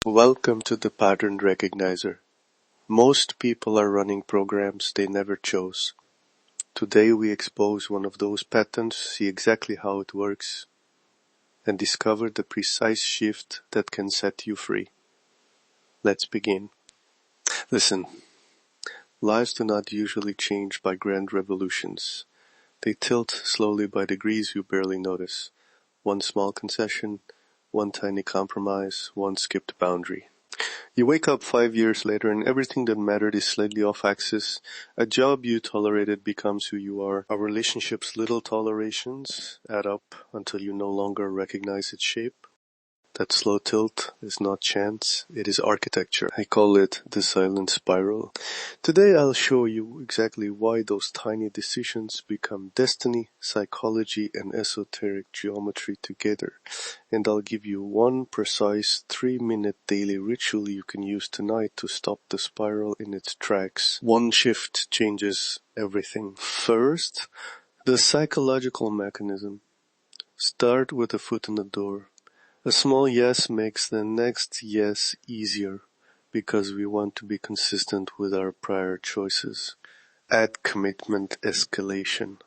Welcome to the Pattern Recognizer. Most people are running programs they never chose. Today we expose one of those patterns, see exactly how it works, and discover the precise shift that can set you free. Let's begin. Listen, lives do not usually change by grand revolutions. They tilt slowly by degrees you barely notice. One small concession, one tiny compromise, one skipped boundary. You wake up 5 years later and everything that mattered is slightly off axis. A job you tolerated becomes who you are. Our relationship's little tolerations add up until you no longer recognize its shape. That slow tilt is not chance, it is architecture. I call it the silent spiral. Today I'll show you exactly why those tiny decisions become destiny, psychology, and esoteric geometry together. And I'll give you one precise 3-minute daily ritual you can use tonight to stop the spiral in its tracks. One shift changes everything. First, the psychological mechanism. Start with a foot in the door. A small yes makes the next yes easier because we want to be consistent with our prior choices. Add commitment escalation.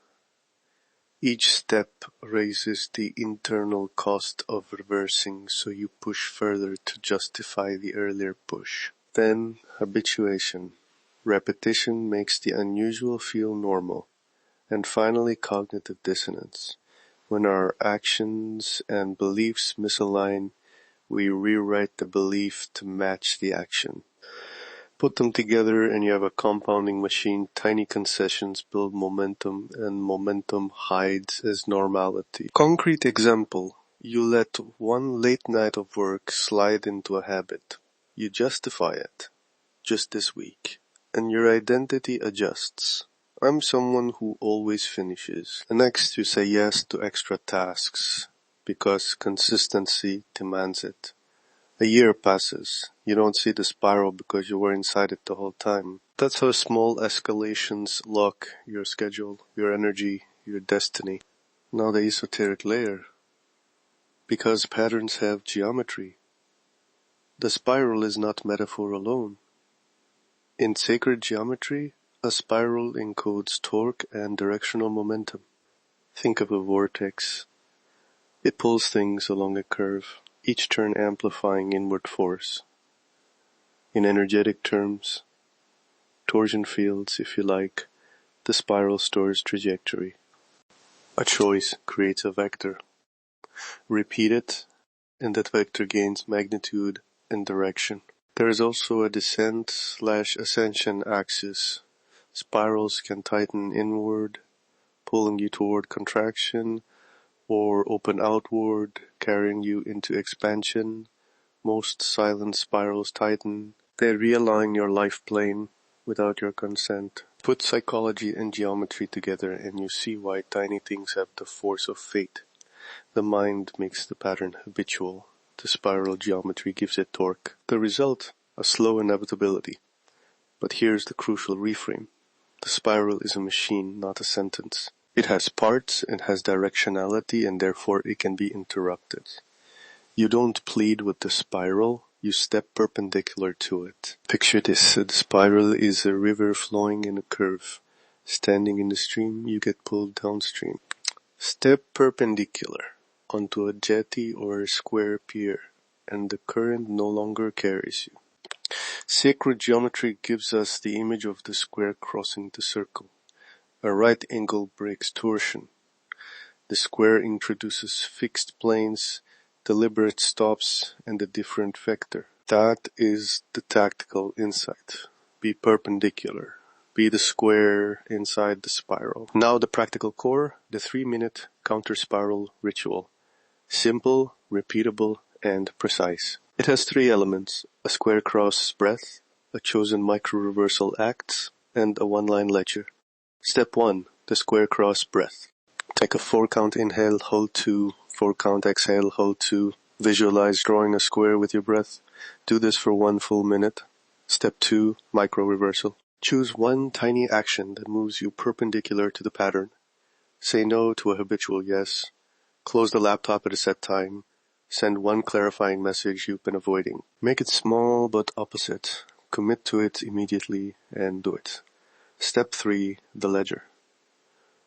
Each step raises the internal cost of reversing, so you push further to justify the earlier push. Then habituation. Repetition makes the unusual feel normal. And finally cognitive dissonance. When our actions and beliefs misalign, we rewrite the belief to match the action. Put them together and you have a compounding machine. Tiny concessions build momentum, and momentum hides as normality. Concrete example. You let one late night of work slide into a habit. You justify it, just this week, and your identity adjusts. I'm someone who always finishes. The next you say yes to extra tasks because consistency demands it. A year passes. You don't see the spiral because you were inside it the whole time. That's how small escalations lock your schedule, your energy, your destiny. Now the esoteric layer. Because patterns have geometry. The spiral is not metaphor alone. In sacred geometry, a spiral encodes torque and directional momentum. Think of a vortex. It pulls things along a curve, each turn amplifying inward force. In energetic terms, torsion fields, if you like, the spiral stores trajectory. A choice creates a vector. Repeat it, and that vector gains magnitude and direction. There is also a descent/ascension axis. Spirals can tighten inward, pulling you toward contraction, or open outward, carrying you into expansion. Most silent spirals tighten. They realign your life plane without your consent. Put psychology and geometry together and you see why tiny things have the force of fate. The mind makes the pattern habitual. The spiral geometry gives it torque. The result, a slow inevitability. But here's the crucial reframe. The spiral is a machine, not a sentence. It has parts, it has directionality, and therefore it can be interrupted. You don't plead with the spiral, you step perpendicular to it. Picture this, the spiral is a river flowing in a curve. Standing in the stream, you get pulled downstream. Step perpendicular onto a jetty or a square pier, and the current no longer carries you. Sacred geometry gives us the image of the square crossing the circle. A right angle breaks torsion. The square introduces fixed planes, deliberate stops, and a different vector. That is the tactical insight. Be perpendicular. Be the square inside the spiral. Now the practical core, the 3-minute counter-spiral ritual. Simple, repeatable, and precise. It has 3 elements: a square cross breath, a chosen micro-reversal acts, and a one-line ledger. Step 1. The square cross breath. Take a 4-count inhale, hold 2, 4-count exhale, hold 2. Visualize drawing a square with your breath. Do this for 1 full minute. Step 2. Micro-reversal. Choose one tiny action that moves you perpendicular to the pattern. Say no to a habitual yes. Close the laptop at a set time. Send one clarifying message you've been avoiding. Make it small but opposite. Commit to it immediately and do it. Step 3. The ledger.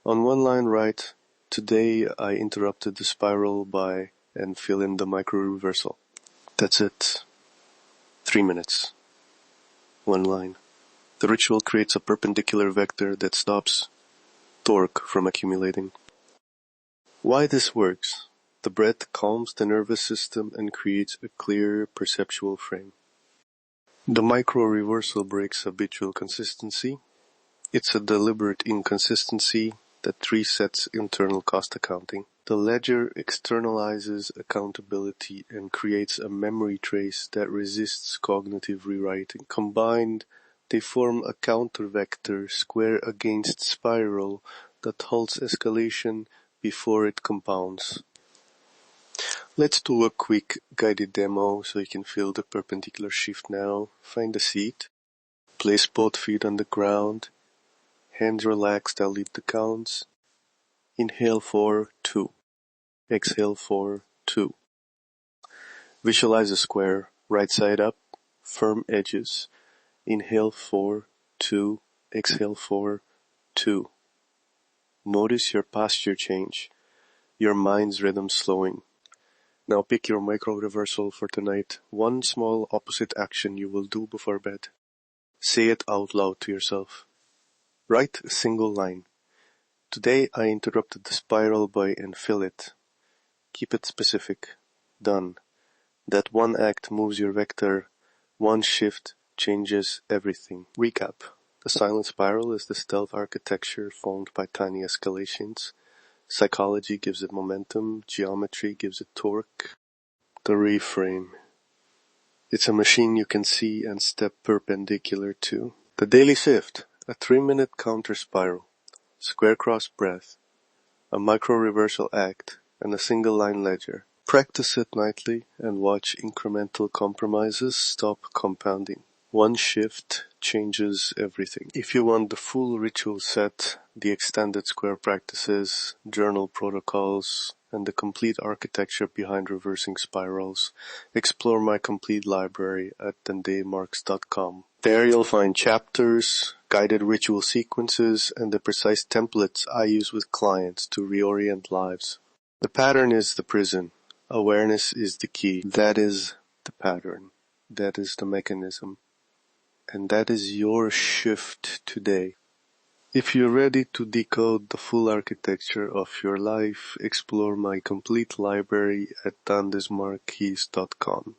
On one line write, today I interrupted the spiral by, and fill in the micro-reversal. That's it. 3 minutes. One line. The ritual creates a perpendicular vector that stops torque from accumulating. Why this works? The breath calms the nervous system and creates a clear perceptual frame. The micro-reversal breaks habitual consistency. It's a deliberate inconsistency that resets internal cost accounting. The ledger externalizes accountability and creates a memory trace that resists cognitive rewriting. Combined, they form a countervector square against spiral that halts escalation before it compounds. Let's do a quick guided demo so you can feel the perpendicular shift now. Find a seat. Place both feet on the ground. Hands relaxed, I'll lead the counts. Inhale for 2. Exhale for 2. Visualize a square, right side up, firm edges. Inhale for 2. Exhale for 2. Notice your posture change, your mind's rhythm slowing. Now pick your micro-reversal for tonight. One small opposite action you will do before bed. Say it out loud to yourself. Write a single line. Today I interrupted the spiral by and fill it. Keep it specific. Done. That one act moves your vector. One shift changes everything. Recap. The silent spiral is the stealth architecture formed by tiny escalations. Psychology gives it momentum. Geometry gives it torque. The reframe. It's a machine you can see and step perpendicular to. The daily shift. A 3-minute counter spiral. Square cross breath. A micro-reversal act. And a single line ledger. Practice it nightly and watch incremental compromises stop compounding. One shift changes everything. If you want the full ritual set, the extended square practices, journal protocols, and the complete architecture behind reversing spirals, explore my complete library at Desmarques.com. There you'll find chapters, guided ritual sequences, and the precise templates I use with clients to reorient lives. The pattern is the prison. Awareness is the key. That is the pattern. That is the mechanism. And that is your shift today. If you're ready to decode the full architecture of your life, explore my complete library at Desmarques.com.